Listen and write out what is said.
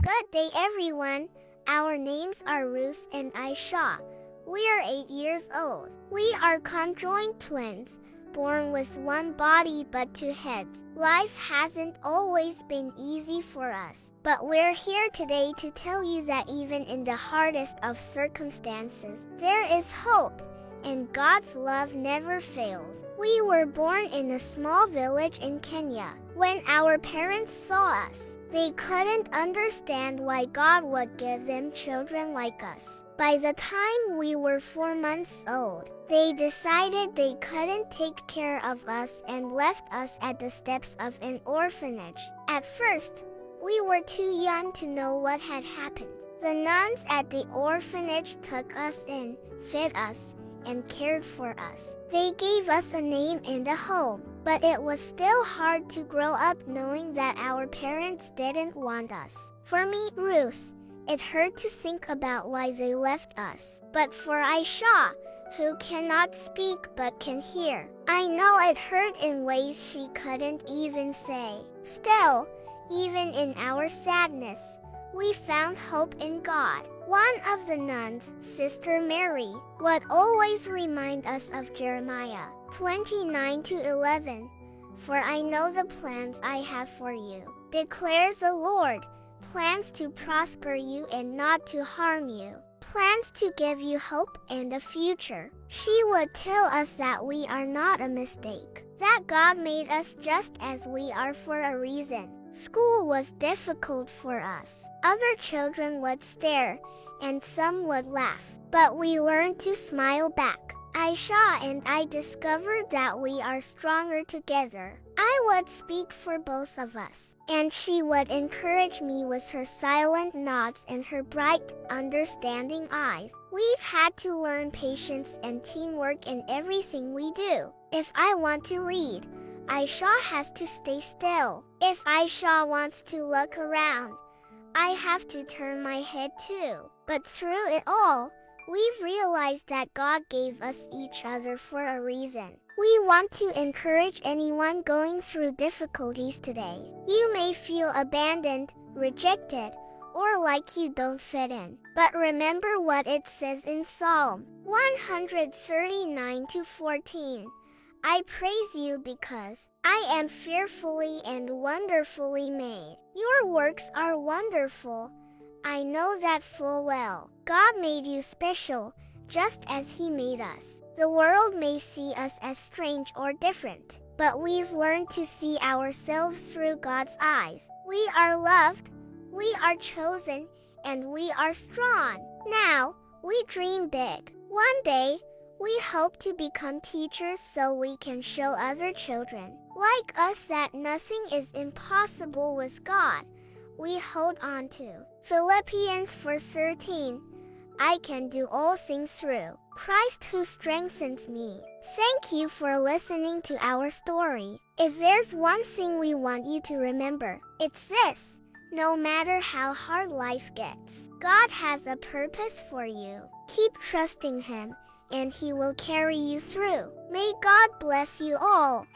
Good day, everyone. Our names are Ruth and Aisha. We are 8 years old. We are conjoined twins, born with one body but two heads. Life hasn't always been easy for us, but we're here today to tell you that even in the hardest of circumstances, there is hope, and God's love never fails. We were born in a small village in Kenya. When our parents saw us, they couldn't understand why God would give them children like us. By the time we were 4 months old, they decided they couldn't take care of us and left us at the steps of an orphanage. At first, we were too young to know what had happened. The nuns at the orphanage took us in, fed us, and cared for us. They gave us a name and a home, but it was still hard to grow up knowing that our parents didn't want us. For me, Ruth, it hurt to think about why they left us. But for Aisha, who cannot speak but can hear, I know it hurt in ways she couldn't even say. Still, even in our sadness, we found hope in God. One of the nuns, Sister Mary, would always remind us of Jeremiah 29:11. For I know the plans I have for you, declares the Lord, plans to prosper you and not to harm you, plans to give you hope and a future. She would tell us that we are not a mistake, that God made us just as we are for a reason. School was difficult for us. Other children would stare, and some would laugh, but we learned to smile back. Aisha and I discovered that we are stronger together. I would speak for both of us, and she would encourage me with her silent nods and her bright, understanding eyes. We've had to learn patience and teamwork in everything we do. If I want to read, Aisha has to stay still. If Aisha wants to look around, I have to turn my head too. But through it all, we've realized that God gave us each other for a reason. We want to encourage anyone going through difficulties today. You may feel abandoned, rejected, or like you don't fit in. But remember what it says in Psalm 139:14. I praise you because I am fearfully and wonderfully made. Your works are wonderful. I know that full well. God made you special, just as He made us. The world may see us as strange or different, but we've learned to see ourselves through God's eyes. We are loved, we are chosen, and we are strong. Now, we dream big. One day, we hope to become teachers so we can show other children like us that nothing is impossible with God. We hold on to Philippians 4:13. I can do all things through Christ who strengthens me. Thank you for listening to our story. If there's one thing we want you to remember, it's this. No matter how hard life gets, God has a purpose for you. Keep trusting Him, and He will carry you through. May God bless you all.